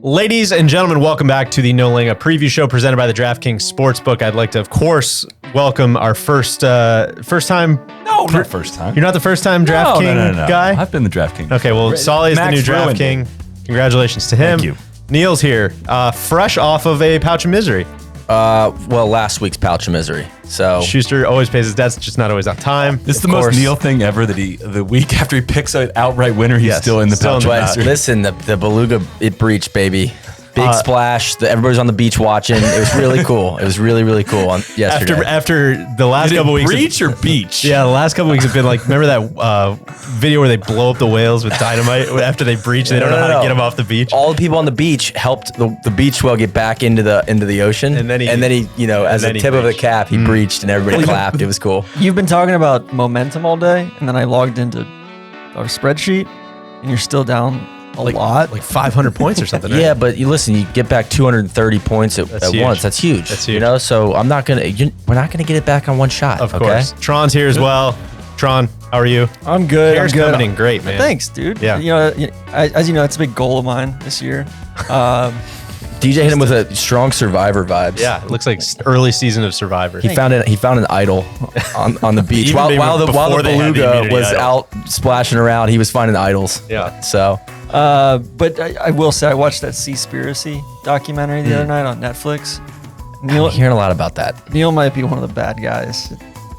Ladies and gentlemen, welcome back to the No Laying Up preview show presented by the DraftKings Sportsbook. I'd like to, of course, welcome our first time. No, not first time. You're not the first time DraftKings guy? I've been the DraftKings. Okay, well, Solly is the new Max ruined DraftKing. Congratulations to him. Thank you. Neil's here, fresh off of a pouch of misery. Well, last week's pouch of misery. So Schuster always pays his debts, just not always on time. This is the most Neil thing ever that the week after he picks an outright winner, he's still in the pouch of misery. Listen, the beluga, it breached, baby. Big splash. Everybody's on the beach watching. It was really cool. It was really, really cool on yesterday. After the last couple weeks. Breach or beach? Yeah, the last couple weeks have been like, remember that video where they blow up the whales with dynamite after they breach? They don't know how to get them off the beach. All the people on the beach helped the beach whale get back into the ocean. And then he as a tip of the cap, he breached and everybody clapped. It was cool. You've been talking about momentum all day, and then I logged into our spreadsheet, and you're still down a lot. Like 500 points or something. Right? Yeah, but you get back 230 points at once. That's huge. That's huge. You know, so we're not gonna get it back on one shot. Of course. Tron's here as well. Tron, how are you? I'm good. Hair's coming in great, man. Thanks, dude. Yeah. You know, as you know, it's a big goal of mine this year. DJ hit him with a strong Survivor vibes. Yeah, it looks like early season of Survivor. He found an idol on the beach while the beluga was out splashing around. He was finding idols. Yeah. So. But I will say I watched that Seaspiracy documentary the other night on Netflix. I'm hearing a lot about that. Neil might be one of the bad guys.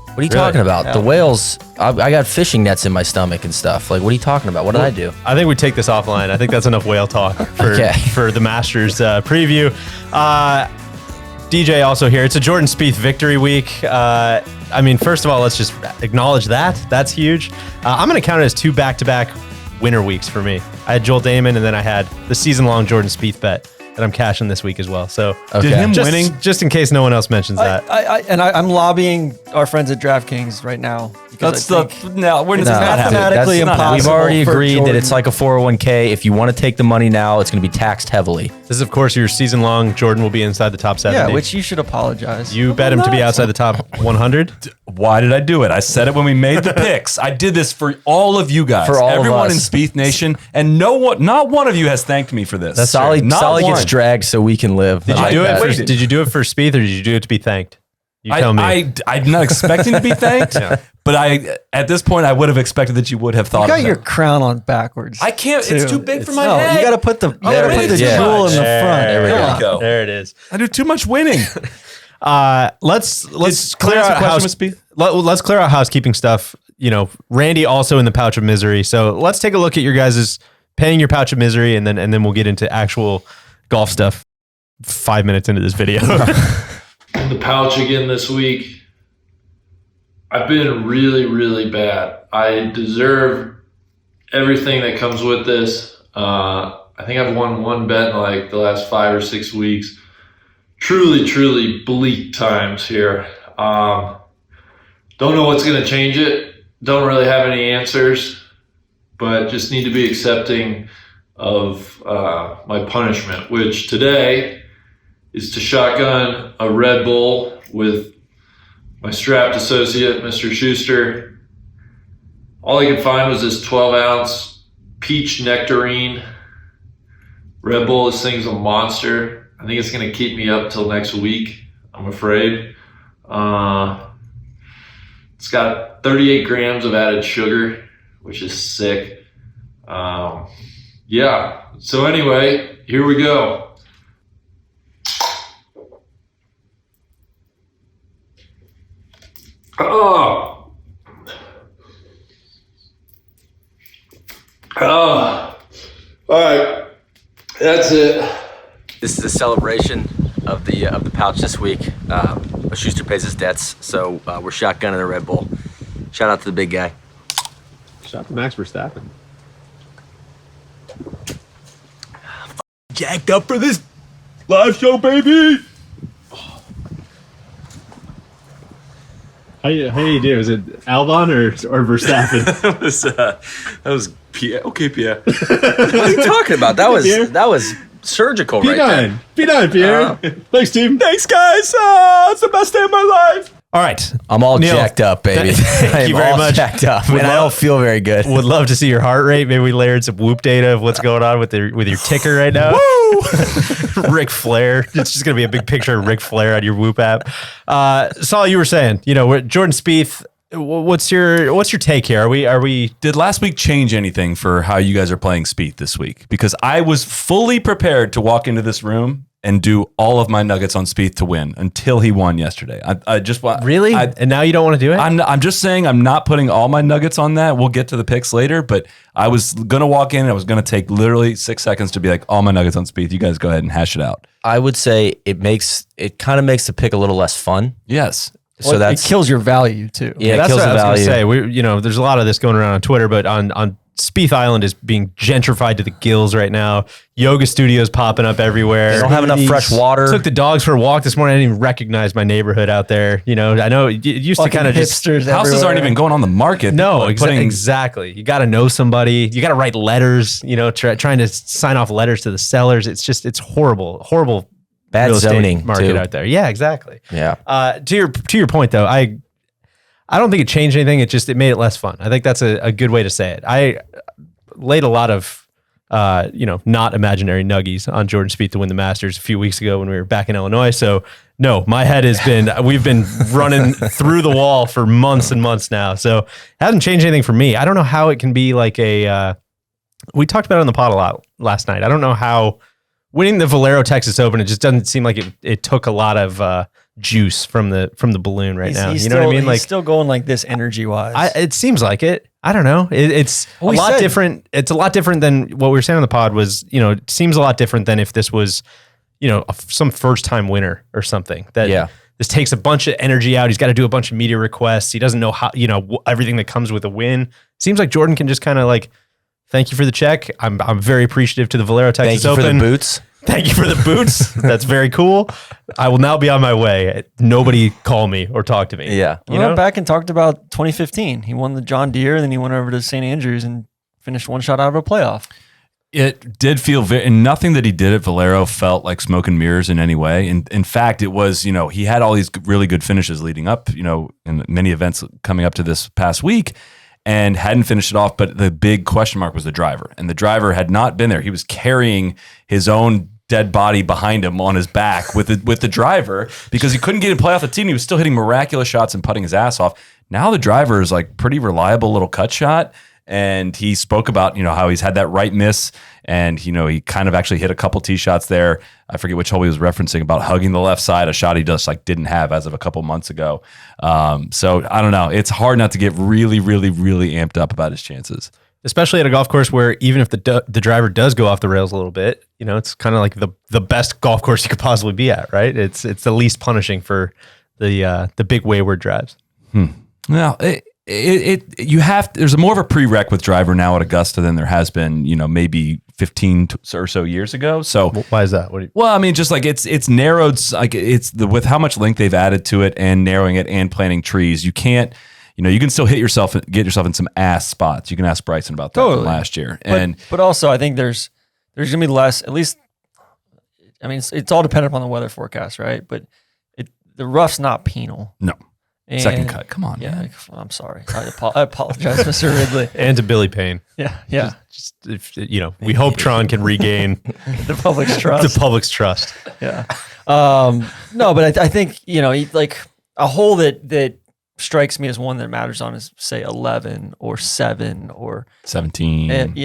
What are you talking about? Yeah. The whales, I got fishing nets in my stomach and stuff. Like, what are you talking about? What did I do? I think we take this offline. I think that's enough whale talk for the Masters preview. DJ also here. It's a Jordan Spieth victory week. I mean, first of all, let's just acknowledge that. That's huge. I'm going to count it as 2 back-to-back winner weeks for me. I had Joel Damon, and then I had the season-long Jordan Spieth bet that I'm cashing this week as well. So did him winning, just in case no one else mentions that. I'm lobbying our friends at DraftKings right now. That's mathematically impossible. We've already agreed that it's like a 401k. If you want to take the money now, it's going to be taxed heavily. This is, of course, your season-long. Jordan will be inside the top 70. Yeah, which you should apologize. You bet him to be outside the top 100. Why did I do it? I said it when we made the picks. I did this for all of you guys, for all everyone of in us. Spieth Nation, and not one of you has thanked me for this. Solly gets dragged so we can live. Did you do it for Spieth, or did you do it to be thanked? You tell me. I'm not expecting to be thanked, but at this point, I would have expected that you would have thought. You got of your that. crown on backwards. I can't. too. It's too big for my head. You got to put the jewel in the front. There we go. There it is. I do too much winning. Let's clear out let's clear out housekeeping stuff. You know, Randy also in the pouch of misery. So let's take a look at your guys' paying your pouch of misery, and then we'll get into actual golf stuff 5 minutes into this video. In the pouch again this week. I've been really, really bad. I deserve everything that comes with this. I think I've won one bet in like the last 5 or 6 weeks. Truly, truly bleak times here. Don't know what's going to change it. Don't really have any answers, but just need to be accepting of my punishment, which today is to shotgun a Red Bull with my strapped associate, Mr. Schuster. All I could find was this 12-ounce peach nectarine Red Bull. This thing's a monster. I think it's going to keep me up till next week, I'm afraid. It's got 38 grams of added sugar, which is sick. Yeah. So anyway, here we go. Oh. All right. That's it. This is a celebration of the pouch this week. Schuster pays his debts, so we're shotgunning a Red Bull. Shout out to the big guy. Shout out to Max Verstappen. Jacked up for this live show, baby. How you do? Is it Albon or Verstappen? that was Pierre. Okay, Pierre. What are you talking about? That was surgical right there. P9, Pierre. Thanks, team. Thanks, guys. It's the best day of my life. All right. I'm all Neil, jacked up, baby. Thank you very much. Jacked up, and I don't feel very good. Would love to see your heart rate. Maybe we layered some Whoop data of what's going on with your ticker right now. Woo! Ric Flair. It's just going to be a big picture of Ric Flair on your Whoop app. Saul, you were saying, Jordan Spieth. What's your take here? Are we? Did last week change anything for how you guys are playing Spieth this week? Because I was fully prepared to walk into this room and do all of my nuggets on Spieth to win until he won yesterday. I just want really, and now you don't want to do it. I'm just saying I'm not putting all my nuggets on that. We'll get to the picks later, but I was gonna walk in and I was gonna take literally 6 seconds to be like, all my nuggets on Spieth. You guys go ahead and hash it out. I would say it kind of makes the pick a little less fun. Yes. So it kills your value too. Yeah, that's it kills what the I was value. gonna say. There's a lot of this going around on Twitter, but on Spieth Island is being gentrified to the gills right now. Yoga studios popping up everywhere. They don't have enough fresh water. Took the dogs for a walk this morning. I didn't even recognize my neighborhood out there. I know it used to kind of just hipsters. Houses aren't even going on the market. no, Like exactly. You got to know somebody. You got to write letters. Trying to sign off letters to the sellers. It's horrible. Bad real estate zoning market too. out there. Yeah, exactly. Yeah. To your point though, I don't think it changed anything. It made it less fun. I think that's a good way to say it. I laid a lot of not imaginary nuggies on Jordan Spieth to win the Masters a few weeks ago when we were back in Illinois. So no, my head we've been running through the wall for months and months now. So it hasn't changed anything for me. I don't know how it can be like we talked about it on the pod a lot last night. I don't know how winning the Valero Texas Open, it just doesn't seem like it took a lot of juice from the balloon right now. You know what I mean? He's still going like this energy wise. It seems like it. I don't know. It's a lot different. It's a lot different than what we were saying on the pod was, it seems a lot different than if this was, some first time winner or something that this takes a bunch of energy out. He's got to do a bunch of media requests. He doesn't know how, everything that comes with a win. Seems like Jordan can just kind of like, thank you for the check. I'm very appreciative to the Valero Texas Open. Thank you for the boots. Thank you for the boots. That's very cool. I will now be on my way. Nobody call me or talk to me. Yeah. We went back and talked about 2015. He won the John Deere, and then he went over to St. Andrews and finished one shot out of a playoff. It did feel and nothing that he did at Valero felt like smoke and mirrors in any way. In fact, it was, he had all these really good finishes leading up, in many events coming up to this past week, and hadn't finished it off. But the big question mark was the driver. And the driver had not been there. He was carrying his own dead body behind him on his back with the driver because he couldn't get him play off the tee. And he was still hitting miraculous shots and putting his ass off. Now the driver is like pretty reliable little cut shot. And he spoke about, how he's had that right miss. And, he kind of actually hit a couple tee shots there. I forget which hole he was referencing about hugging the left side, a shot he just didn't have as of a couple months ago. So I don't know. It's hard not to get really, really, really amped up about his chances. Especially at a golf course where even if the driver does go off the rails a little bit, it's kind of like the best golf course you could possibly be at, right? It's the least punishing for the big wayward drives. Now, there's more of a prereq with driver now at Augusta than there has been, maybe 15 or so years ago. So why is that? Just like it's narrowed, like with how much length they've added to it and narrowing it and planting trees, you can't, you can still get yourself in some ass spots. You can ask Bryson about that from last year. But also I think there's going to be less, at least, it's all dependent upon the weather forecast, right? But the rough's not penal. No. And second cut. Come on. Yeah, Man. I'm sorry. I apologize, Mr. Ridley. And to Billy Payne. Yeah. We hope Tron can regain the public's trust. The public's trust. Yeah. No, but I think, like a hole that strikes me as one that matters on is say 11 or 7 or 17.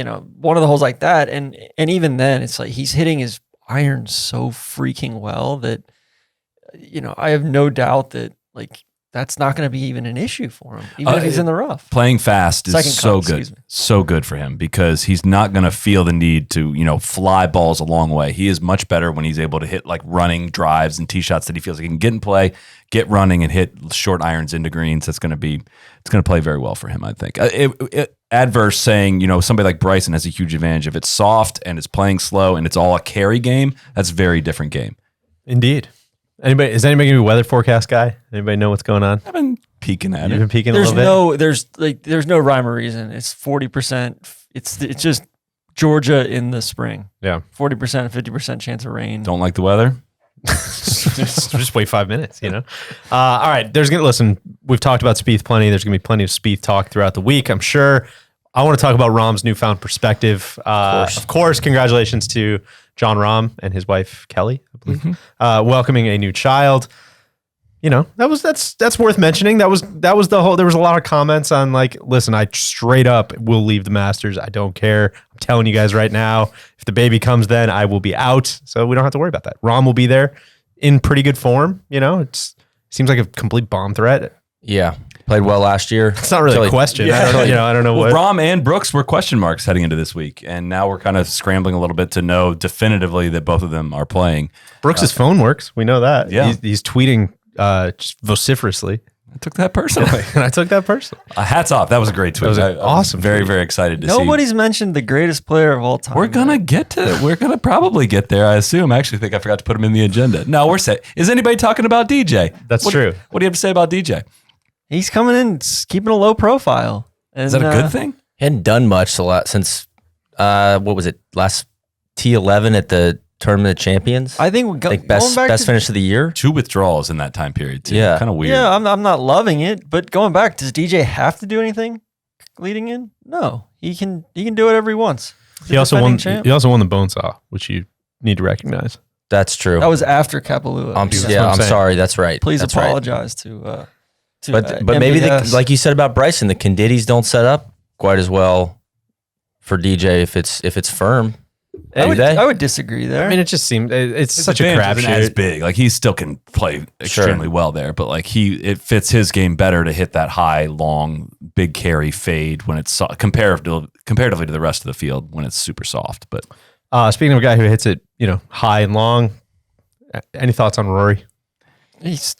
One of the holes like that. And even then it's like he's hitting his iron so freaking well that, I have no doubt that like that's not going to be even an issue for him, even if he's in the rough. Playing fast is so good for him because he's not going to feel the need to, fly balls a long way. He is much better when he's able to hit like running drives and tee shots that he feels like he can get in play, get running and hit short irons into greens. It's going to play very well for him, I think. Adverse saying, somebody like Bryson has a huge advantage. If it's soft and it's playing slow and it's all a carry game, that's a very different game. Indeed. Is anybody gonna be a weather forecast guy? Anybody know what's going on? I've been peeking at it. You've been peeking a little bit? There's no rhyme or reason. It's 40%. It's just Georgia in the spring. Yeah. 40%, 50% chance of rain. Don't like the weather? just wait 5 minutes, you know? All right. Listen, we've talked about Spieth plenty. There's going to be plenty of Spieth talk throughout the week, I'm sure. I want to talk about Rahm's newfound perspective. Of course, congratulations to John Rahm and his wife, Kelly, I believe, welcoming a new child. You know, that's worth mentioning. That was the whole, there was a lot of comments on like, listen, I straight up will leave the Masters. I don't care. I'm telling you guys right now, if the baby comes then, I will be out. So we don't have to worry about that. Rahm will be there in pretty good form. You know, it seems like a complete bomb threat. Yeah. Played well last year. It's not really a question. Yeah. I don't know well, what. Rahm and Brooks were question marks heading into this week. And now we're kind of scrambling a little bit to know definitively that both of them are playing. Brooks' phone works. We know that. Yeah. He's tweeting just vociferously. I took that personally. And I took that personally. Hats off. That was a great tweet. That was an awesome Very, tweet. very excited to see. Nobody's mentioned the greatest player of all time. We're going to probably get there, I assume. I actually think I forgot to put him in the agenda. No, we're set. Is anybody talking about DJ? That's true. What do you have to say about DJ? He's coming in, keeping a low profile. And, Is that a good thing? He hadn't done much since, what was it, last T11 at the Tournament of Champions? I think best finish of the year. 2 withdrawals in that time period, too. Yeah. Kind of weird. Yeah, I'm not loving it, but going back, does DJ have to do anything leading in? No, he can do whatever he wants. He also won the bone saw, which you need to recognize. That's true. That was after Kapalua. I'm saying. sorry. That's right. Please That's apologize to But maybe like you said about Bryson, the conditties don't set up quite as well for DJ if it's firm. I would disagree there. I mean, it just seemed it's His such a advantage isn't as crapshoot. big. Like he still can play extremely well there, but like it fits his game better to hit that high, long, big carry fade when it's comparatively to the rest of the field when it's super soft. But Speaking of a guy who hits it, high and long, any thoughts on Rory? He's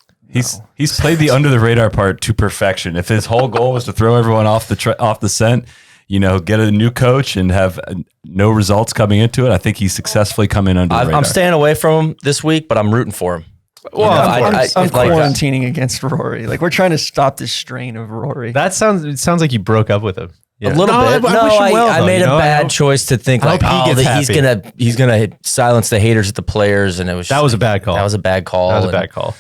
played the under the radar part to perfection. If his whole goal was to throw everyone off the scent, get a new coach and have no results coming into it, I think he's successfully come in under the radar. I'm staying away from him this week, but I'm rooting for him. Well, I'm quarantining against Rory. Like we're trying to stop this strain of Rory. It sounds like you broke up with him. A little bit. I made a bad choice to think he's gonna silence the haters at the players, and that was a bad call. That was a bad call.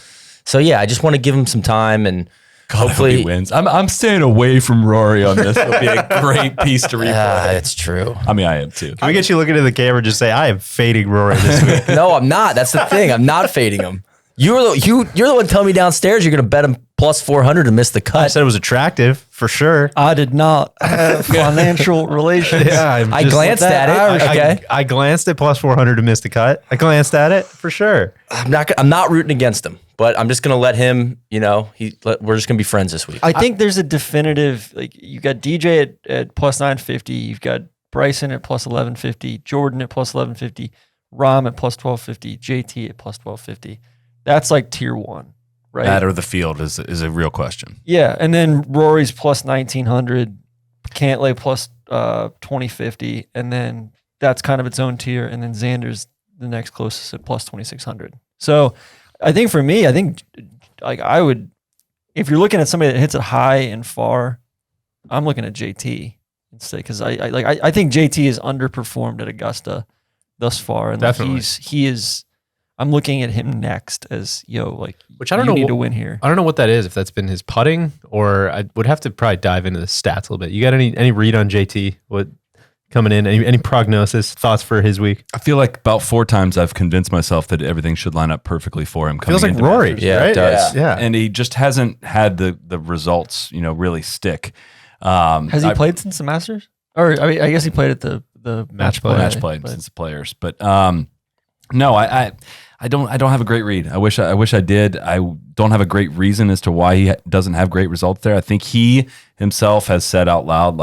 So yeah, I just want to give him some time and. God, hopefully he wins. I'm staying away from Rory on this. It'll be a great piece to replay. That's true. I mean, I am too. Can we get you looking at the camera and just say, I am fading Rory this week? No, I'm not. That's the thing. I'm not fading him. You're the one telling me downstairs you're going to bet him plus 400 to miss the cut. I said it was attractive, for sure. I did not have financial relations. Yeah, I glanced at it. I glanced at plus 400 to miss the cut. I glanced at it, for sure. I'm not rooting against him, but I'm just going to let him, we're just going to be friends this week. I think there's a definitive, you got DJ at plus 950, you've got Bryson at plus 1150, Jordan at plus 1150, Rahm at plus 1250, JT at plus 1250. That's like tier one, right? That or the field is a real question. Yeah, and then Rory's plus 1900, Cantlay plus 2050, and then that's kind of its own tier, and then Xander's the next closest at plus 2600. So I think for me, I would, if you're looking at somebody that hits it high and far, I'm looking at JT instead, because I think JT is underperformed at Augusta thus far, and definitely he is. I'm looking at him next as which I don't know. Need to win here. I don't know what that is. If that's been his putting, or I would have to probably dive into the stats a little bit. You got any read on JT? What coming in? Any prognosis thoughts for his week? I feel like about 4 times I've convinced myself that everything should line up perfectly for him. Feels like Rory, Masters. yeah, right? It does. Yeah, and he just hasn't had the results, really stick. Has he played since the Masters? Or I guess he played at the match play since the players, but no, I don't have a great read. I wish I did. I don't have a great reason as to why he doesn't have great results there. I think he himself has said out loud,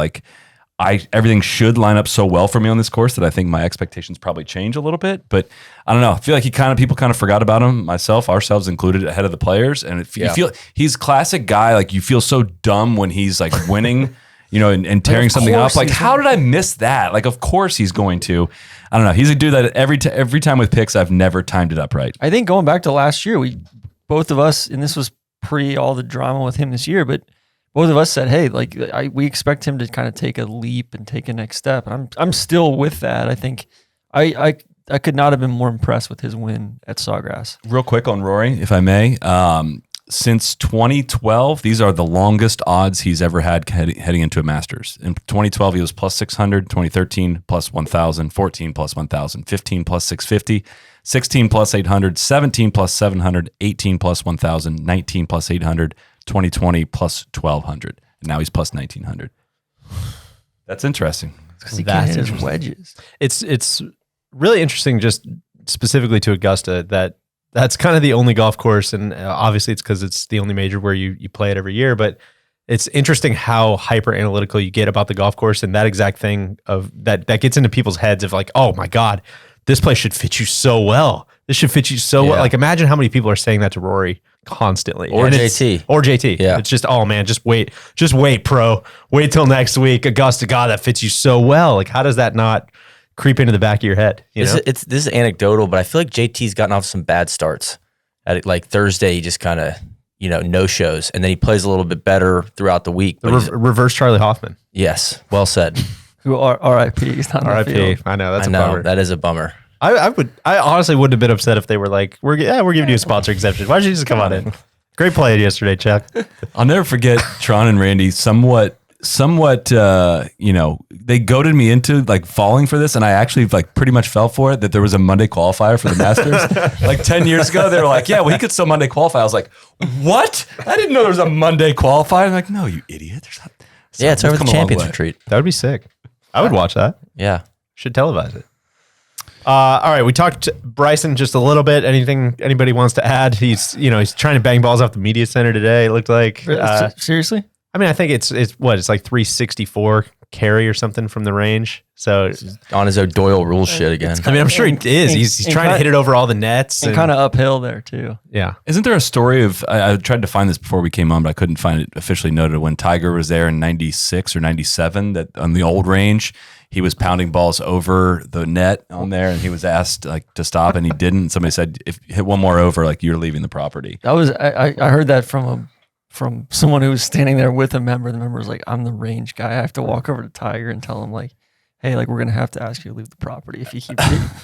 everything should line up so well for me on this course that I think my expectations probably change a little bit. But I don't know. I feel like people kind of forgot about him, ourselves included, ahead of the players. And you feel he's classic guy. Like you feel so dumb when he's winning, and tearing something up. Like, how did I miss that? Like, of course he's going to. I don't know. He's a dude that every time with picks, I've never timed it up right. I think going back to last year, both of us, and this was pre all the drama with him this year, but both of us said, hey, we expect him to kind of take a leap and take a next step. And I'm still with that. I think I I could not have been more impressed with his win at Sawgrass. Real quick on Rory, if I may. Since 2012, these are the longest odds he's ever had heading into a Masters. In 2012, he was plus 600, 2013, plus 1,000, 14, plus 1,000, 15, plus 650, 16, plus 800, 17, plus 700, 18, plus 1,000, 19, plus 800, 2020, plus 1,200. And now he's plus 1,900. That's interesting. Because he can't hit his wedges. It's really interesting, just specifically to Augusta, that's kind of the only golf course, and obviously it's because it's the only major where you play it every year, but it's interesting how hyper analytical you get about the golf course, and that exact thing of that gets into people's heads of like, oh my God, this place should fit you so well. This should fit you so well. Like, imagine how many people are saying that to Rory constantly. Or JT. Or JT. Yeah. It's just, oh man, just wait, pro. Wait till next week. Augusta, God, that fits you so well. Like, how does that not creep into the back of your head? This is anecdotal, but I feel like JT's gotten off some bad starts. At like Thursday, he just kind of, no shows, and then he plays a little bit better throughout the week. Reverse Charlie Hoffman. Yes, well said. Who R.I.P. He's not on the field. I know, that's a bummer. That is a bummer. I honestly wouldn't have been upset if they were like, we're giving you a sponsor exemption. Why don't you just come on in? Great play yesterday, Chuck. I'll never forget Tron and Randy somewhat, they goaded me into like falling for this, and I actually like pretty much fell for it, that there was a Monday qualifier for the Masters. Like 10 years ago, they were like, yeah, well, he could still Monday qualify. I was like, what? I didn't know there was a Monday qualifier. I'm like, no, you idiot. There's not. Yeah, it's over the Champions Retreat. That would be sick. I would watch that. Yeah. Should televise it. All right, we talked to Bryson just a little bit. Anything anybody wants to add? He's trying to bang balls off the media center today, it looked like. Seriously? I mean, I think it's like 364 carry or something from the range. So on his O'Doyle rule shit again. I mean, I'm sure he is. He's trying to hit it over all the nets. And kind of uphill there too. Yeah. Isn't there a story of, I tried to find this before we came on, but I couldn't find it officially noted, when Tiger was there in 96 or 97, that on the old range, he was pounding balls over the net on there, and he was asked like to stop, and he didn't. Somebody said, if you hit one more over, like, you're leaving the property. That was, I heard that from someone who was standing there with a member. The member was like, I'm the range guy. I have to walk over to Tiger and tell him like, hey, like, we're going to have to ask you to leave the property if you keep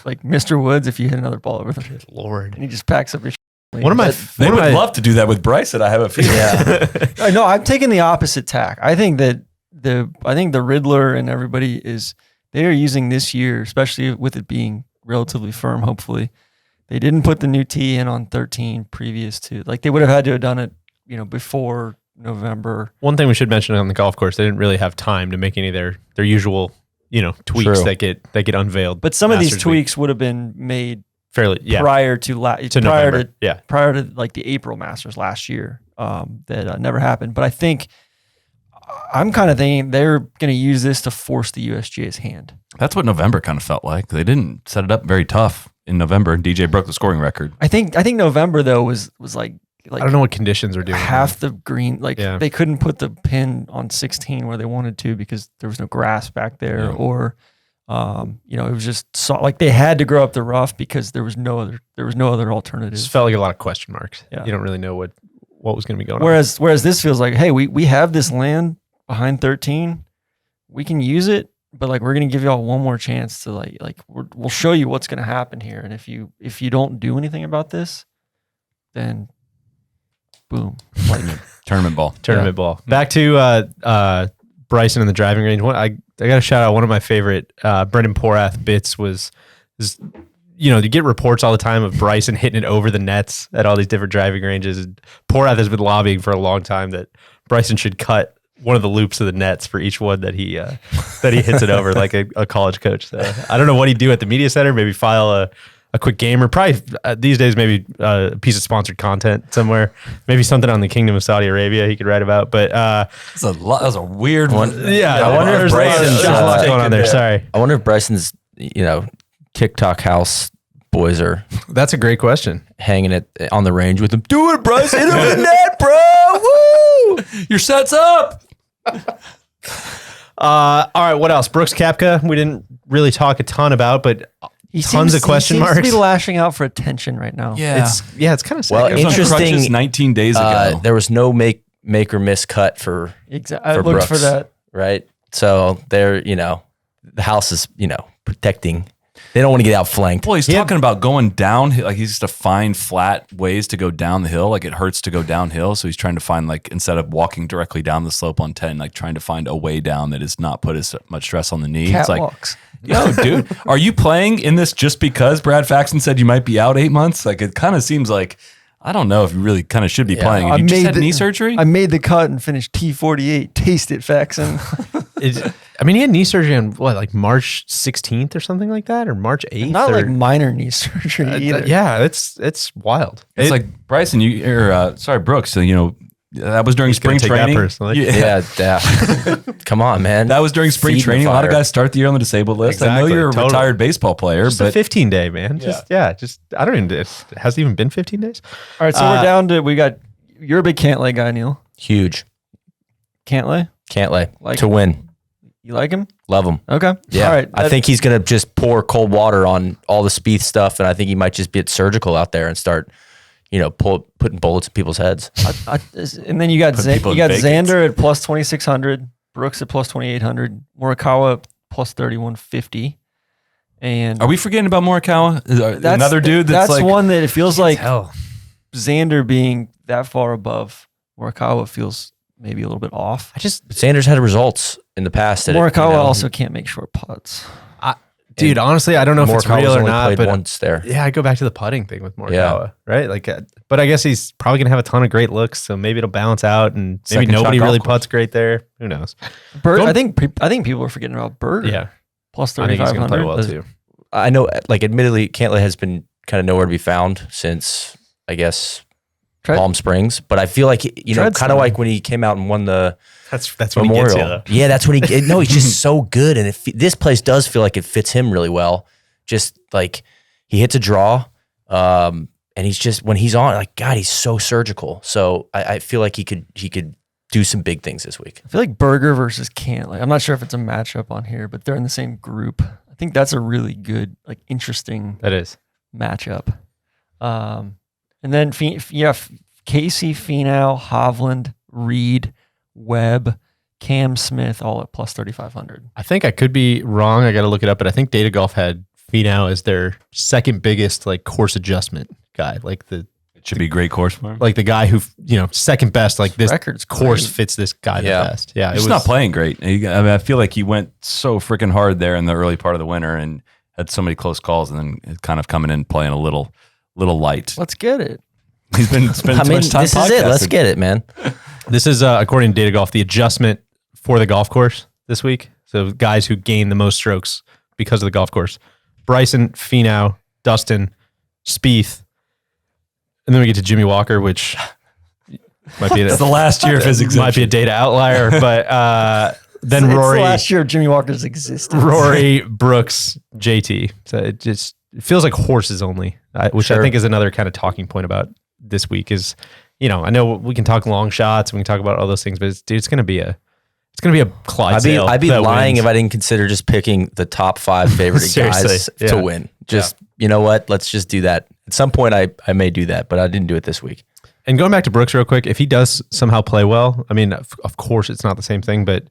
like Mr. Woods, if you hit another ball over the Lord. And he just packs up his shit. They would love to do that with Bryson, I have a feeling. Yeah. No, I'm taking the opposite tack. I think that the Riddler and everybody they are using this year, especially with it being relatively firm, hopefully. They didn't put the new tee in on 13 previous to, like, they would have had to have done it, before November. One thing we should mention on the golf course, they didn't really have time to make any of their usual, tweaks that get unveiled. But some of these tweaks would have been made fairly prior to November. Prior to like the April Masters last year. That never happened. But I think I'm kind of thinking they're going to use this to force the USGA's hand. That's what November kind of felt like. They didn't set it up very tough in November, and DJ broke the scoring record. I think November though was like I don't know what conditions were doing. Half the green, they couldn't put the pin on 16 where they wanted to because there was no grass back there, or it was just like they had to grow up the rough because there was no other alternative. It just felt like a lot of question marks. Yeah. You don't really know what was going to be going on. Whereas this feels like, hey, we have this land behind 13, we can use it, but like we're going to give y'all one more chance to like we'll show you what's going to happen here, and if you don't do anything about this, then boom, tournament ball. Back to Bryson in the driving range. I got to shout out one of my favorite Brendan Porath bits is you get reports all the time of Bryson hitting it over the nets at all these different driving ranges. And Porath has been lobbying for a long time that Bryson should cut one of the loops of the nets for each one that he hits it over, like a college coach. So I don't know what he'd do at the media center. Maybe file a quick game, or probably these days maybe a piece of sponsored content somewhere. Maybe something on the Kingdom of Saudi Arabia he could write about. But that was a weird one. Yeah, I wonder if Bryson's going on there. Sorry, I wonder if Bryson's TikTok house boys are. That's a great question. Hanging it on the range with him. Do it, Bryson. Hit him in the net, bro. Woo! Your set's up. All right, what else? Brooks Koepka, we didn't really talk a ton about, but tons of question marks. He seems to be lashing out for attention right now. Yeah, it's kind of sad. Well, interesting. 19 days ago, there was no make or miss cut for exactly. I looked for that. Right, so they're the house is protecting They don't want to get outflanked. Well, he's talking about going down. Like he's to find flat ways to go down the hill. Like it hurts to go downhill. So he's trying to find like, instead of walking directly down the slope on 10, like trying to find a way down that is not put as much stress on the knee. It's like, yo, dude, are you playing in this just because Brad Faxon said you might be out 8 months? Like it kind of seems like, I don't know if you really kind of should be playing. You just had knee surgery? I made the cut and finished T48. Taste it, Faxon. I mean, he had knee surgery on what, like March 16th or something like that, or March 8th? Not like minor knee surgery either. Yeah, it's wild. It's like Bryson, Brooks. So, that was during spring training. That personally. Yeah. Come on, man. That was during spring training. A lot of guys start the year on the disabled list. Exactly. I know you're a retired baseball player, just but a 15 day, man. I don't even. It hasn't even been 15 days. All right, so we're down to. We got. You're a big Cantlay guy, Neil. Huge. Cantlay to win. You like him? Love him. Okay. Yeah. All right. I think he's gonna just pour cold water on all the Spieth stuff, and I think he might just get surgical out there and start. Putting bullets in people's heads. And then you got Xander at plus 2,600, Brooks at plus 2,800, Morikawa plus 3,150. And are we forgetting about Morikawa? Another dude that's like, one that it feels like Xander being that far above Morikawa feels maybe a little bit off. Xander's had results in the past. Morikawa also can't make short putts. Dude, honestly, I don't know if it's real or not. But once there. Yeah, I go back to the putting thing with Morikawa, right? Like, but I guess he's probably gonna have a ton of great looks, so maybe it'll balance out, and maybe nobody really putts great there. Who knows? I think people are forgetting about Berger. Yeah, plus 3,500. I think he's gonna play well too. I know, like, admittedly, Cantlay has been kind of nowhere to be found since, I guess, Palm Springs. But I feel like kind of like when he came out and won the. That's when Memorial. He gets you, though. Yeah, that's when he. No, he's just so good, and this place does feel like it fits him really well. Just like he hits a draw, and he's just when he's on, like God, he's so surgical. So I feel like he could do some big things this week. I feel like Berger versus Cantlay. I'm not sure if it's a matchup on here, but they're in the same group. I think that's a really good, like, interesting. That is matchup. And then Casey, Finau, Hovland, Reed, Webb, Cam Smith, all at plus 3,500. I think I could be wrong. I got to look it up, but I think Data Golf had Finau as their second biggest like course adjustment guy. Like it should be a great course for him. Like the guy who second best. Like this record's course fits this guy the best. Yeah, he's not playing great. I feel like he went so freaking hard there in the early part of the winter and had so many close calls, and then kind of coming in playing a little light. Let's get it. He's been spending too much time. This is it. Let's get it, man. This is, according to Data Golf, the adjustment for the golf course this week. So guys who gain the most strokes because of the golf course. Bryson, Finau, Dustin, Spieth. And then we get to Jimmy Walker, which might be the last year of his existence. Might be a data outlier, but then Rory. It's the last year of Jimmy Walker's existence. Rory, Brooks, JT. So it feels like horses only, which I think is another kind of talking point about this week is, I know we can talk long shots and we can talk about all those things, but it's going to be a Clydesdale. I'd be lying if I didn't consider just picking the top 5 favorite guys to win. You know what? Let's just do that. At some point, I may do that, but I didn't do it this week. And going back to Brooks real quick, if he does somehow play well, I mean, of course, it's not the same thing, but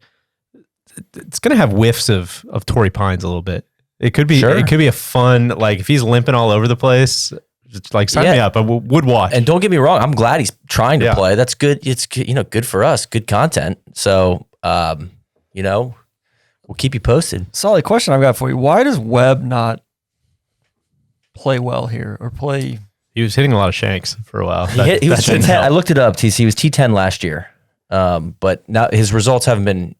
it's going to have whiffs of Torrey Pines a little bit. It could be a fun, like if he's limping all over the place, just like sign me up. I would watch. And don't get me wrong, I'm glad he's trying to play. That's good. It's good for us, good content. So we'll keep you posted. Solid question I've got for you. Why does Webb not play well here or play? He was hitting a lot of shanks for a while. He was T10. I looked it up, TC. He was T10 last year. But now his results haven't been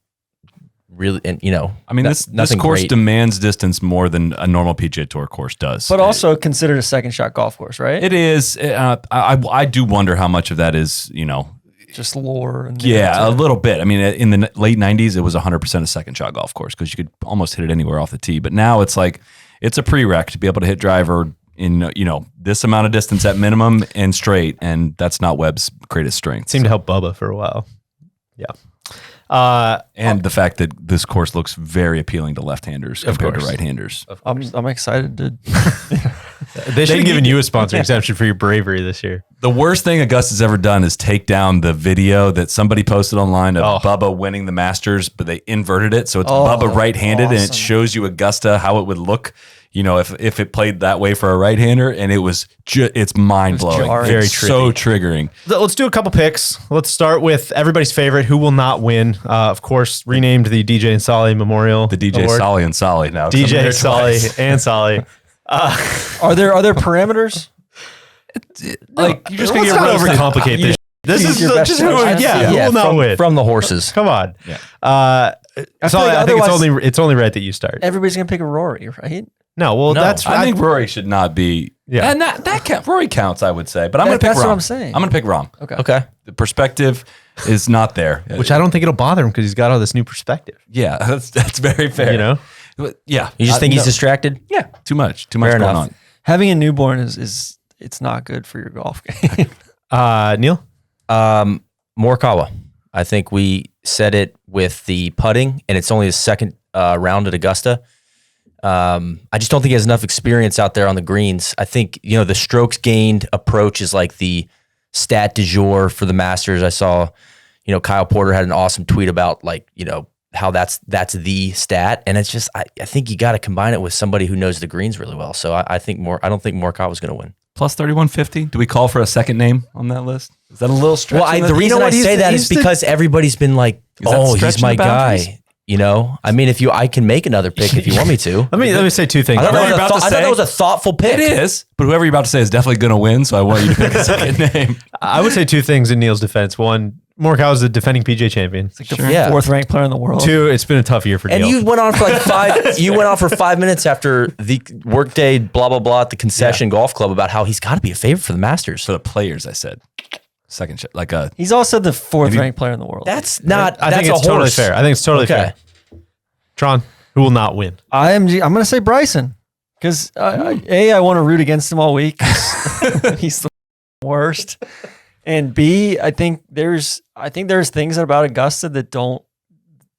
really, and I mean, this course demands distance more than a normal PGA Tour course does. But also considered a second shot golf course, right? It is. I do wonder how much of that is, just lore. And a little bit. I mean, in the late 90s, it was 100% a second shot golf course because you could almost hit it anywhere off the tee. But now it's like, it's a prereq to be able to hit driver in, this amount of distance at minimum and straight. And that's not Webb's greatest strength. Seemed to help Bubba for a while. Yeah. And the fact that this course looks very appealing to left-handers compared to right-handers. I'm excited to. They should have given you a sponsor exemption for your bravery this year. The worst thing Augusta's ever done is take down the video that somebody posted online of Bubba winning the Masters, but they inverted it. So it's Bubba right-handed, and it shows you Augusta, how it would look, you know, if it played that way for a right-hander, and it was it's mind-blowing. Very so triggering. Let's do a couple picks. Let's start with everybody's favorite, who will not win. Of course, renamed the DJ and Solly Memorial The DJ Award. Solly and Solly now. DJ Solly and Solly. Are there parameters? Like, you're just going to overcomplicate this. This is just who will not win. From the horses. Come on. Yeah. Solly, I think it's only right that you start. Everybody's going to pick a Rory, right? No, I think Rory should not be. Yeah, and Rory counts, I would say, but I'm going to pick Rahm. That's what I'm saying. I'm going to pick Rahm. Okay. The perspective is not there, which I don't think it'll bother him because he's got all this new perspective. Yeah, that's very fair. You know, but yeah. You just think he's distracted? Yeah, too much going on. Having a newborn is it's not good for your golf game. Neil, Morikawa. I think we said it with the putting, and it's only his second round at Augusta. I just don't think he has enough experience out there on the greens. I think, you know, the strokes gained approach is like the stat du jour for the Masters. I saw, you know, Kyle Porter had an awesome tweet about, like, you know, how that's the stat. And it's just, I think you got to combine it with somebody who knows the greens really well. So I don't think Morikawa was going to win. Plus 3150. Do we call for a second name on that list? Is that a little stretch? Well, the reason I say that is because everybody's been like, oh, he's my guy. You know, I mean, I can make another pick if you want me to. let me say two things. I thought that was a thoughtful pick. It is, but whoever you're about to say is definitely going to win. So I want you to pick a second name. I would say two things in Neil's defense. One, Morikawa is the defending PGA champion. It's like the fourth ranked player in the world. Two, it's been a tough year for Neil. And you went on for like 5. You went on for 5 minutes after the workday, blah blah blah, at the concession golf club about how he's got to be a favorite for the Masters. For the players, I said. Second shot, he's also the fourth ranked player in the world. That's not. I think it's totally fair. I think it's totally fair. Tron, who will not win? I'm going to say Bryson because I want to root against him all week. He's the worst, and B, I think there's things about Augusta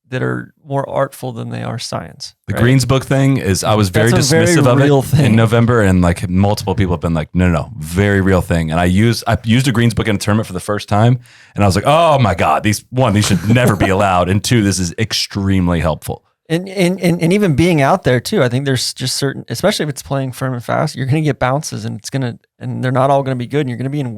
that are more artful than they are science. The Greens book thing is, I was very dismissive of it in November, and like multiple people have been like, no, very real thing. And I used a Greens book in a tournament for the first time, and I was like, oh my God, these should never be allowed, and two, this is extremely helpful. And even being out there too, I think there's just certain, especially if it's playing firm and fast, you're going to get bounces, and they're not all going to be good, and you're going to be in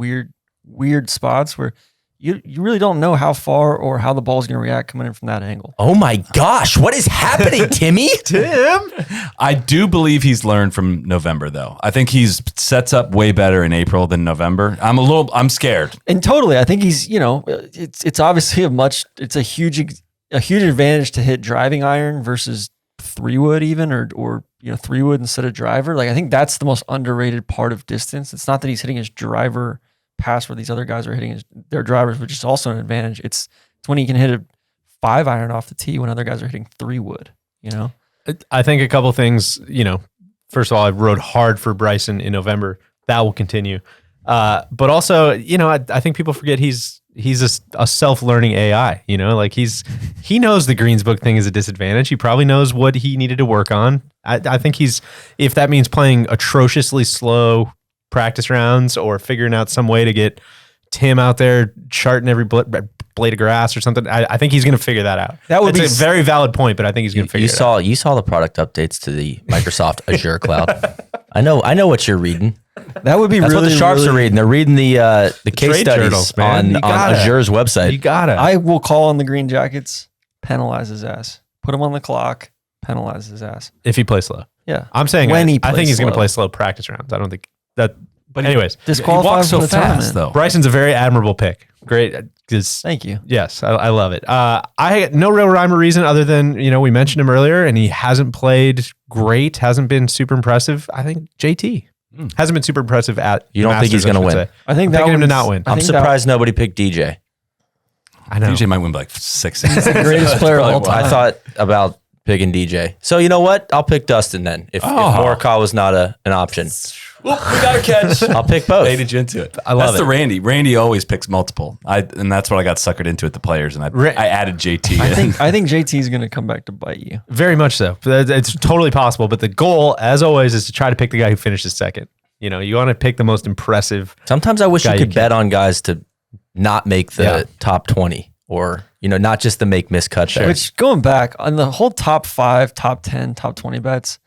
weird spots where you really don't know how far or how the ball is going to react coming in from that angle. Oh my gosh, what is happening, Timmy? Tim? I do believe he's learned from November, though. I think he's sets up way better in April than November. I'm scared. And totally, I think he's, you know, it's obviously it's a huge advantage to hit driving iron versus 3-wood even, or you know, 3-wood instead of driver. Like, I think that's the most underrated part of distance. It's not that he's hitting his driver past where these other guys are hitting their drivers, which is also an advantage. It's when he can hit a 5-iron off the tee when other guys are hitting 3-wood, you know? I think a couple things, you know, first of all, I rode hard for Bryson in November. That will continue. But also, you know, I think people forget he's a self-learning AI, you know, like he knows the Greens book thing is a disadvantage. He probably knows what he needed to work on. I think if that means playing atrociously slow practice rounds or figuring out some way to get Tim out there charting every blade of grass or something, I think he's going to figure that out. That would be a very valid point, but I think he's going to figure it out. You saw the product updates to the Microsoft Azure cloud. I know what you're reading. That would be That's really what the sharps are reading. They're reading the case studies journals, on Azure's website. You got it. I will call on the Green Jackets, penalize his ass, put him on the clock, penalize his ass if he plays slow. Yeah, I'm saying I think he's going to play slow practice rounds. I don't think that. But anyways, disqualified so fast though. Bryson's a very admirable pick. Great. Thank you. Yes, I love it. I had no real rhyme or reason other than, you know, we mentioned him earlier and he hasn't played great, hasn't been super impressive. I think JT hasn't been super impressive at. You don't think he's going to win? I think that him to not win. I'm surprised nobody picked DJ. I know DJ might win by like 6. He's the greatest player of all time. I thought about picking DJ. So you know what? I'll pick Dustin then. If Morikawa was not an option. Well, we got a catch. I'll pick both. Baited you into it. I love that's the Randy. Randy always picks multiple. And that's what I got suckered into at the players. And I added JT. I think JT is going to come back to bite you. Very much so. It's totally possible. But the goal, as always, is to try to pick the guy who finishes second. You know, you want to pick the most impressive. Sometimes I wish you could bet on guys to not make the top 20, or, you know, not just the make miss cut. Which, going back on the whole top 5, top 10, top 20 bets,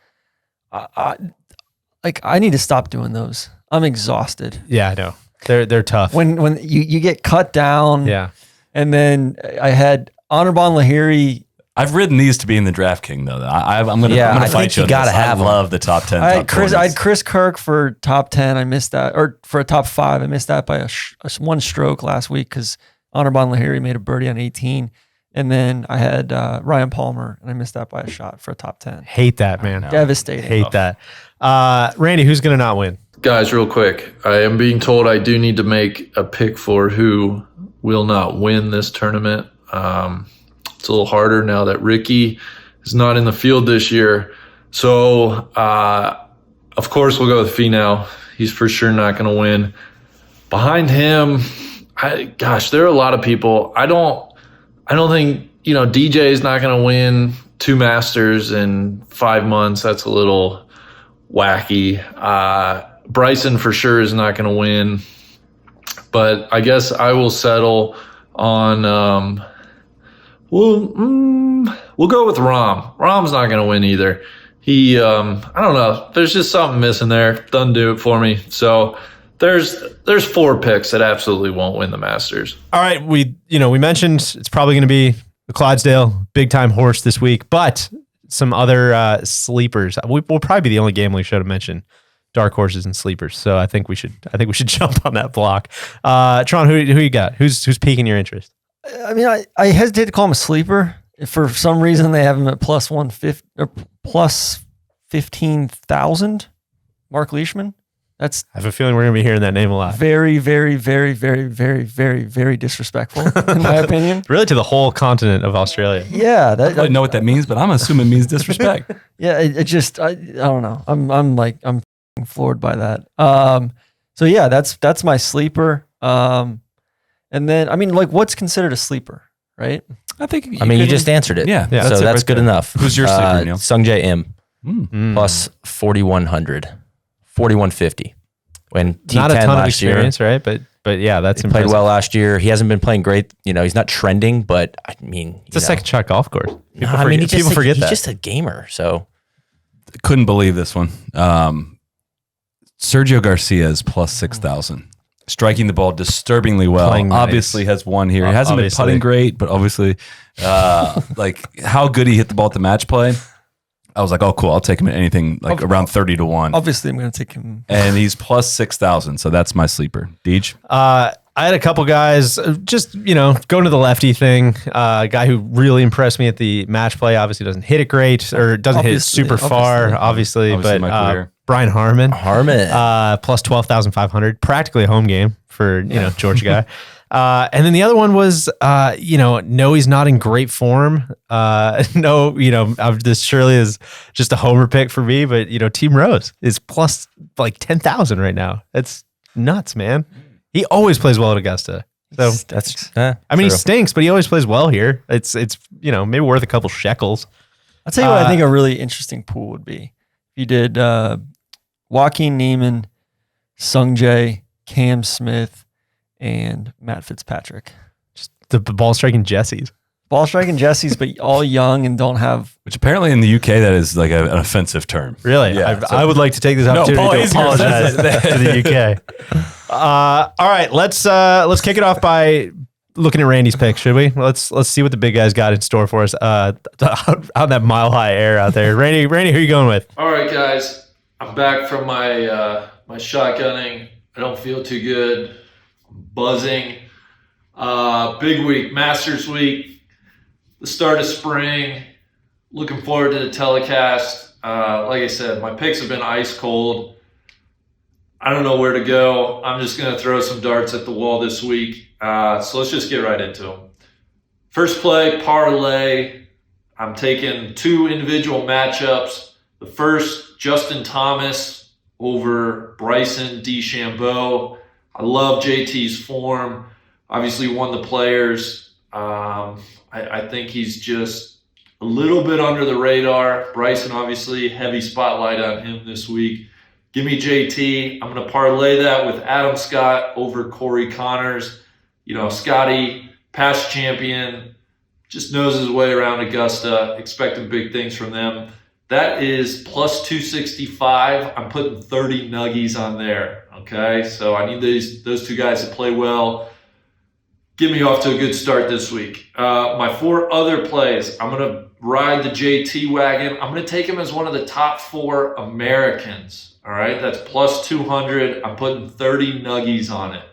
I need to stop doing those. I'm exhausted. Yeah, I know. They're tough. When you get cut down. Yeah. And then I had Anirban Lahiri. I've ridden these to be in the DraftKings though. I'm gonna fight you. You gotta have. I love the top 10. I had Chris Kirk for top 10. I missed that, or for a top 5. I missed that by one stroke last week because Anirban Lahiri made a birdie on 18. And then I had Ryan Palmer, and I missed that by a shot for a top 10. Hate that, man. Devastating. Hate that. Randy, who's going to not win? Guys, real quick. I am being told I do need to make a pick for who will not win this tournament. It's a little harder now that Ricky is not in the field this year. So, of course, we'll go with Finau. He's for sure not going to win. Behind him, there are a lot of people. I don't think, DJ is not going to win 2 Masters in 5 months. That's a little wacky. Bryson for sure is not going to win. But I guess I will settle on, we'll go with Rahm. Rahm's not going to win either. He, I don't know. There's just something missing there. Doesn't do it for me. So there's 4 picks that absolutely won't win the Masters. All right, we mentioned it's probably going to be the Clydesdale big time horse this week, but some other sleepers. We'll probably be the only gambling show to mention dark horses and sleepers. So I think we should jump on that block. Tron, who you got? Who's piquing your interest? I mean, I hesitate to call him a sleeper. If for some reason they have him at plus 150 or plus 15,000. Mark Leishman. I have a feeling we're going to be hearing that name a lot. Very, very, very, very, very, very, very disrespectful, in my opinion. Really, to the whole continent of Australia. Yeah, I don't really know what that means, but I'm assuming it means disrespect. Yeah, I don't know. I'm floored by that. So yeah, that's my sleeper. And then what's considered a sleeper, right? I think. You just answered it. Yeah. So that's good enough. Who's your sleeper, Neil? Sungjae Im plus 4,100. 4,150. When not a ton of experience, right? But yeah, that's impressive. Played well last year. He hasn't been playing great. He's not trending, but I mean, it's a second shot golf course. People forget that. He's just a gamer. So couldn't believe this one. Sergio Garcia is plus 6,000. Striking the ball disturbingly well. Obviously has won here. He hasn't been putting great, but obviously, how good he hit the ball at the match play. I was like, oh, cool. I'll take him at anything around 30 to 1. Obviously, I'm going to take him. And he's plus 6,000. So that's my sleeper. Deej? I had a couple guys just, going to the lefty thing. A guy who really impressed me at the match play. Obviously doesn't hit it great or doesn't hit it super far, obviously. But Brian Harman. Plus 12,500. Practically a home game for, Georgia guy. And then the other one was, no, he's not in great form. This surely is just a homer pick for me, but, Team Rose is plus 10,000 right now. That's nuts, man. He always plays well at Augusta. So he stinks, but he always plays well here. It's maybe worth a couple shekels. I'll tell you what I think a really interesting pool would be. If you did Joaquin Niemann, Sungjae, Cam Smith, and Matt Fitzpatrick. Just the ball striking Jessies. But all young and don't have. Which apparently in the UK that is like an offensive term. Really? Yeah. I would like to take this opportunity to apologize to the UK. All right, let's kick it off by looking at Randy's pick, should we? Let's see what the big guys got in store for us out that mile high air out there. Randy, who are you going with? All right, guys, I'm back from my my shotgunning. I don't feel too good. I'm buzzing. Big week, Masters week, the start of spring. Looking forward to the telecast. Like I said, my picks have been ice cold. I don't know where to go. I'm just going to throw some darts at the wall this week. So let's just get right into them. First play, parlay. I'm taking two individual matchups. The first, Justin Thomas over Bryson DeChambeau. I love JT's form. Obviously won the Players. I think he's just a little bit under the radar. Bryson, obviously, heavy spotlight on him this week. Give me JT. I'm going to parlay that with Adam Scott over Corey Connors. You know, Scotty, past champion, just knows his way around Augusta. Expecting big things from them. That is plus 265. I'm putting 30 nuggies on there. Okay, so I need those two guys to play well. Get me off to a good start this week. My 4 other plays, I'm going to ride the JT wagon. I'm going to take him as one of the top 4 Americans. All right, that's plus 200. I'm putting 30 nuggies on it.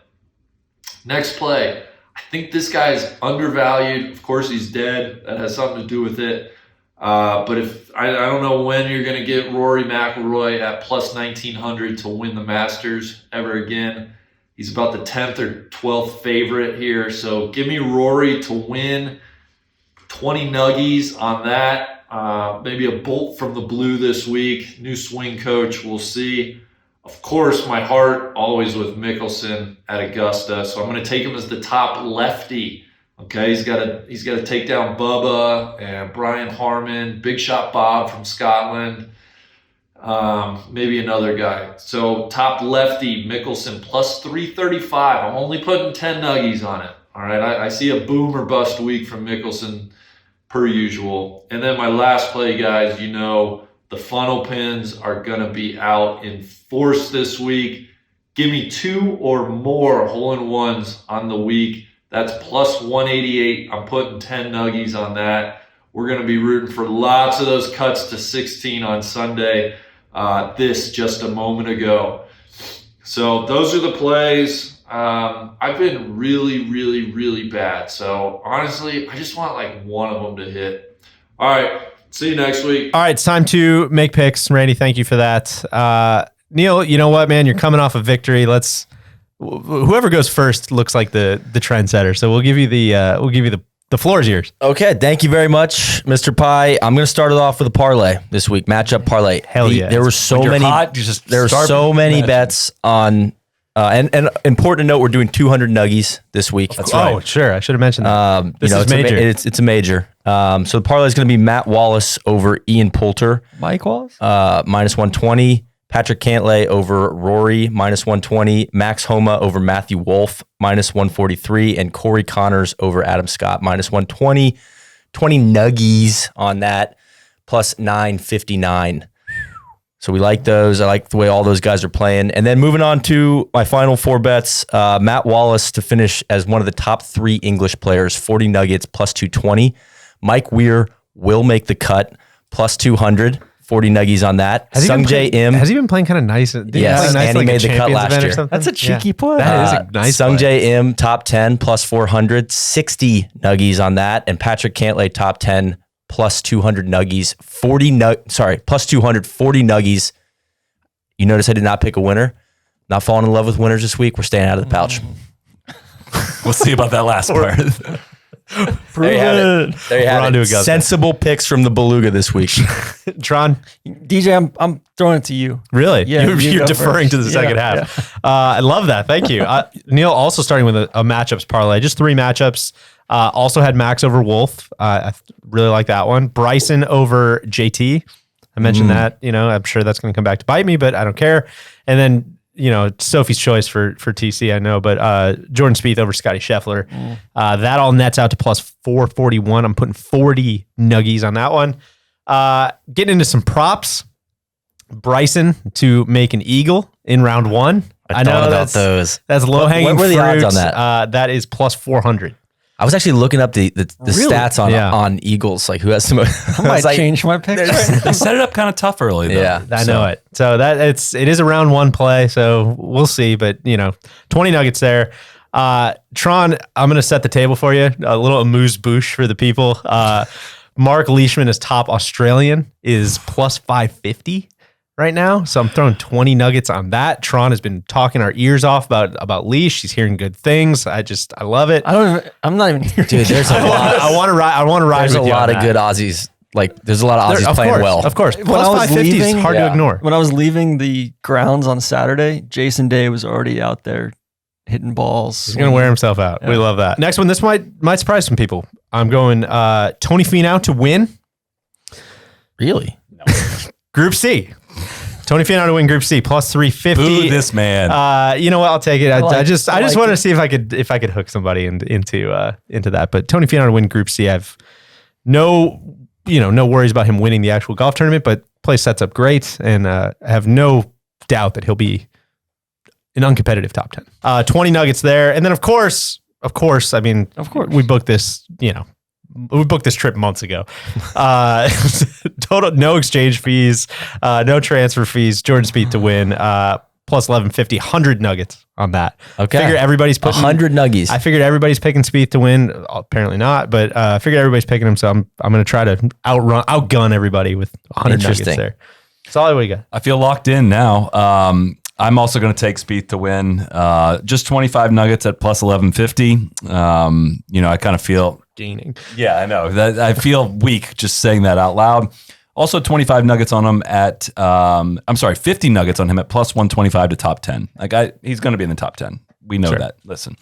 Next play, I think this guy is undervalued. Of course, he's dead. That has something to do with it. But if I don't know when you're going to get Rory McIlroy at plus 1900 to win the Masters ever again. He's about the 10th or 12th favorite here. So give me Rory to win. 20 nuggies on that. Maybe a bolt from the blue this week. New swing coach. We'll see. Of course, my heart always with Mickelson at Augusta. So I'm going to take him as the top lefty. Okay, he's got to take down Bubba and Brian Harman, Big Shot Bob from Scotland. Maybe another guy. So top lefty, Mickelson, plus 335. I'm only putting 10 nuggies on it. All right, I see a boom or bust week from Mickelson per usual. And then my last play, guys, the funnel pins are going to be out in force this week. Give me 2 or more hole-in-ones on the week. That's plus 188. I'm putting 10 nuggies on that. We're going to be rooting for lots of those cuts to 16 on Sunday. This just a moment ago. So those are the plays. I've been really, really, really bad. So honestly, I just want like one of them to hit. All right. See you next week. All right. It's time to make picks. Randy, thank you for that. Neil, you know what, man? You're coming off a victory. Whoever goes first looks like the trendsetter. So we'll give you the floor is yours. Okay, thank you very much, Mr. Pie. I'm going to start it off with a parlay this week, matchup parlay. Hell yeah! There were so many bets on, and important to note, we're doing 200 nuggies this week. That's right. Oh, sure, I should have mentioned that. This is major. It's a major. So the parlay is going to be Matt Wallace over Ian Poulter. Mike Wallace? Minus 120. Patrick Cantlay over Rory, minus 120. Max Homa over Matthew Wolff, minus 143. And Corey Connors over Adam Scott, minus 120. 20 nuggies on that, plus 959. So we like those. I like the way all those guys are playing. And then moving on to my final 4 bets, Matt Wallace to finish as one of the top 3 English players, 40 nuggets, plus 220. Mike Weir will make the cut, plus 200. 40 nuggies on that. Sung Jae Im. Has he been playing kind of nice? Yes, and he made the cut last year. That's a cheeky play. That is a nice Sung Jae Im, top 10, plus 400. 60 nuggies on that. And Patrick Cantlay, top 10, plus 200 nuggies. Plus 200, 40 nuggies. You notice I did not pick a winner. Not falling in love with winners this week. We're staying out of the pouch. We'll see about that last part. There you have it. Sensible picks from the Beluga this week. Tron, DJ, I'm throwing it to you. Really? Yeah, you're deferring to the second half. Yeah. I love that. Thank you. Neil also starting with a matchups parlay. Just 3 matchups. Also had Max over Wolf. I really like that one. Bryson over JT. I mentioned that. I'm sure that's going to come back to bite me, but I don't care. And then Sophie's choice for TC, I know, but Jordan Spieth over Scotty Scheffler. That all nets out to plus 441. I'm putting 40 nuggies on that one. Getting into some props. Bryson to make an eagle in round 1. I know about those. That's low hanging fruit. What were the odds on that? That is plus 400. I was actually looking up the stats on Eagles, like who has the most. I might change my pick. They set it up kind of tough early, though. Yeah, I know it. So it is a round 1 play, so we'll see. But 20 nuggets there. Tron, I'm going to set the table for you. A little amuse-bouche for the people. Mark Leishman is top Australian, is plus 550 right now. So I'm throwing 20 nuggets on that. Tron has been talking our ears off about Leash. He's hearing good things. I love it. I'm not even hearing. Dude, there's a lot. I want to ride. There's a lot of good Aussies. Like there's a lot of Aussies playing well. Of course. Plus 550 is hard to ignore. When I was leaving the grounds on Saturday, Jason Day was already out there hitting balls. He's going to wear himself out. Yeah. We love that. Next one, this might surprise some people. I'm going Tony Finau to win. Really? No. Group C. Tony Finau to win Group C, plus 350. Boo this man. You know what? I'll take it. I just wanted to see if I could hook somebody into that. But Tony Finau to win Group C, I've no worries about him winning the actual golf tournament. But place sets up great, and I have no doubt that he'll be an uncompetitive top 10. 20 nuggets there. And then of course, we booked this, we booked this trip months ago. Total, no exchange fees, no transfer fees, Jordan Spieth to win, plus 1150, 100 nuggets on that. Okay. Figure everybody's putting 100 nuggies. I figured everybody's picking Spieth to win. Apparently not, but I figured everybody's picking him. So I'm going to try to outgun everybody with 100 nuggets there. That's all we got. I feel locked in now. I'm also going to take Spieth to win. Just 25 nuggets at plus 1150. I kind of feel gaining. Yeah, I know. I feel weak just saying that out loud. Also 25 nuggets on him at 50 nuggets on him at plus 125 to top 10. He's going to be in the top 10. We know that. Listen,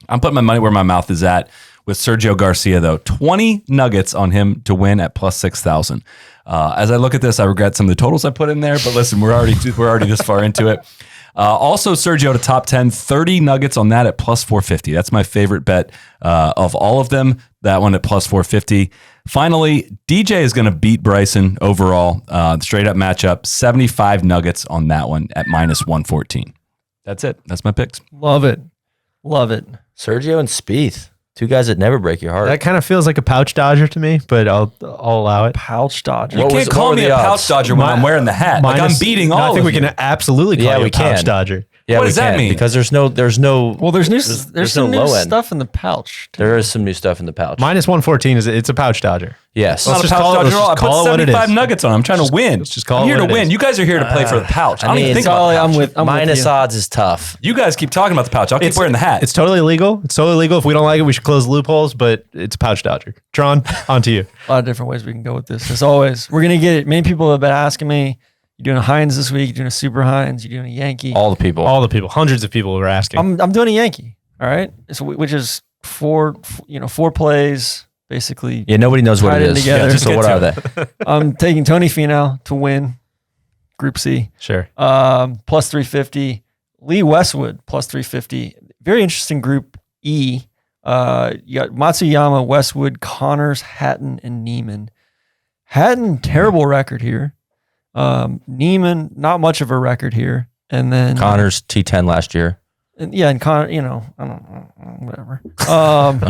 I'm putting my money where my mouth is at with Sergio Garcia though. 20 nuggets on him to win at plus 6,000. As I look at this, I regret some of the totals I put in there, but listen, we're already this far into it. Also, Sergio to top 10, 30 nuggets on that at plus 450. That's my favorite bet of all of them. That one at plus 450. Finally, DJ is going to beat Bryson overall. Straight up matchup, 75 nuggets on that one at minus 114. That's it. That's my picks. Love it. Sergio and Spieth. Two guys that never break your heart. That kind of feels like a pouch dodger to me, but I'll allow it. Pouch dodger. You can't call me a pouch dodger when I'm wearing the hat. I'm beating all of you. I think we can absolutely call you a pouch dodger. Yeah, what does that mean? Because there's no. Well, there's some new stuff in the pouch. There is some new stuff in the pouch. Minus 114 it's a pouch dodger. Yes. Let's just call it. I put 75 nuggets on. I'm trying to win. Let's just call I'm it here what to it win. is. You guys are here to play for the pouch. I don't even think about the pouch. I'm minus with you. odds is tough. You guys keep talking about the pouch. I'll keep wearing the hat. It's totally legal. It's totally legal. If we don't like it, we should close the loopholes, but it's a pouch dodger. Tron, on to you. A lot of different ways we can go with this. As always, we're going to get it. Many people have been asking me, you doing a Heinz this week? You doing a Super Heinz? You doing a Yankee? All the people. Hundreds of people were asking. I'm doing a Yankee. All right. Which is four plays, basically. Yeah, nobody knows what it is. Together. Yeah, so what are they? I'm taking Tony Finau to win Group C. Sure. Plus 350. Lee Westwood plus 350. Very interesting Group E. You got Matsuyama, Westwood, Connors, Hatton, and Neiman. Hatton, terrible record here. Neiman, not much of a record here. And then Connors T10 last year. And Connor, I don't know, whatever.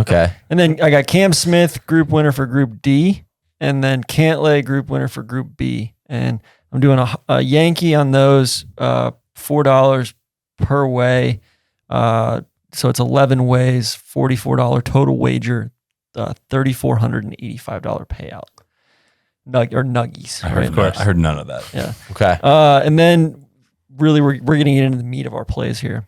Okay. And then I got Cam Smith, group winner for Group D, and then Cantlay, group winner for Group B. And I'm doing a Yankee on those, $4 per way. So it's 11 ways, $44 total wager, $3,485 payout. Nuggies. I heard none of that. Yeah. Okay. And then really we're going to get into the meat of our plays here.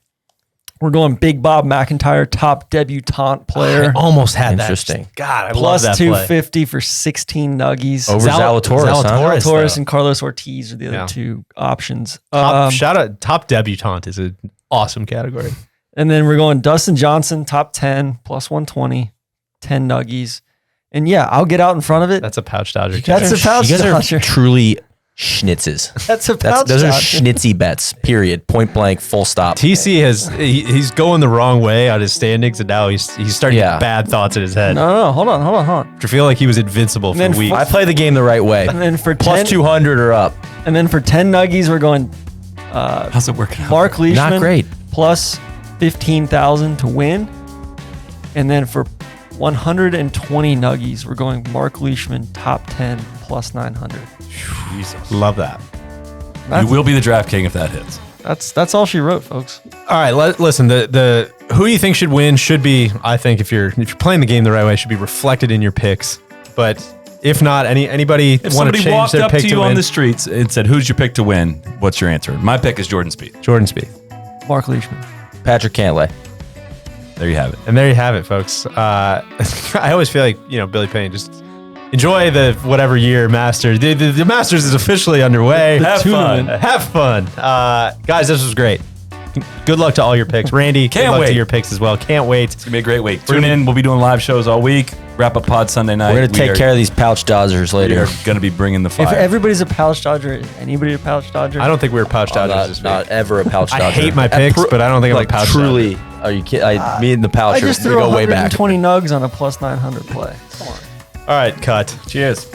We're going Big Bob McIntyre, top debutante player. I almost had Interesting. that. God, I Plus love that 250 for 16 nuggies. Over Zalatoris, Zalatoris and Carlos Ortiz are the other two options. Top debutante is an awesome category. And then we're going Dustin Johnson, top 10, plus 120, 10 nuggies. And yeah, I'll get out in front of it. That's a pouch dodger. That's a pouch dodger. You guys dodger. are truly schnitzes. That's a pouch Those dodger. are schnitzy bets, period. Point blank, full stop. TC he's going the wrong way on his standings, and now he's starting to get bad thoughts in his head. No, hold on. I feel like he was invincible for weeks. I play the game the right way. And then for plus 200 or up. And then for 10 nuggies, we're going how's it working out? Mark Leishman. Not great. Plus 15,000 to win. And then for 120 nuggies, we're going Mark Leishman, top 10, plus 900. Jesus. Love that. You will be the draft king if that hits. That's all she wrote, folks. All right, listen. The who you think should win should be, I think, if you're playing the game the right way, should be reflected in your picks. But if not, anybody if want to somebody change walked their up pick to you to on win? the streets and said, "Who's your pick to win?" What's your answer? My pick is Jordan Spieth. Jordan Spieth. Mark Leishman. Patrick Cantlay. There you have it. And there you have it, folks. I always feel like Billy Payne, just enjoy the whatever year Masters. The Masters is officially underway. Have fun. Have fun, guys. This was great. Good luck to all your picks, Randy. Can't good luck wait. to your picks as well. Can't wait. It's gonna be a great week. Tune in. We'll be doing live shows all week. Wrap up pod Sunday night. We're going to take care of these pouch dodgers We later. are gonna be bringing the fire. If everybody's a pouch dodger, is anybody a pouch dodger? I don't think we were pouch dodgers this week. Not ever a pouch dodger. I hate my picks, but I don't think I'm a pouch truly, dodger. are you kidding? Me and the pouch, I just we threw go way back. 120 nugs on a plus 900 play. Come on. All right, cut. Cheers.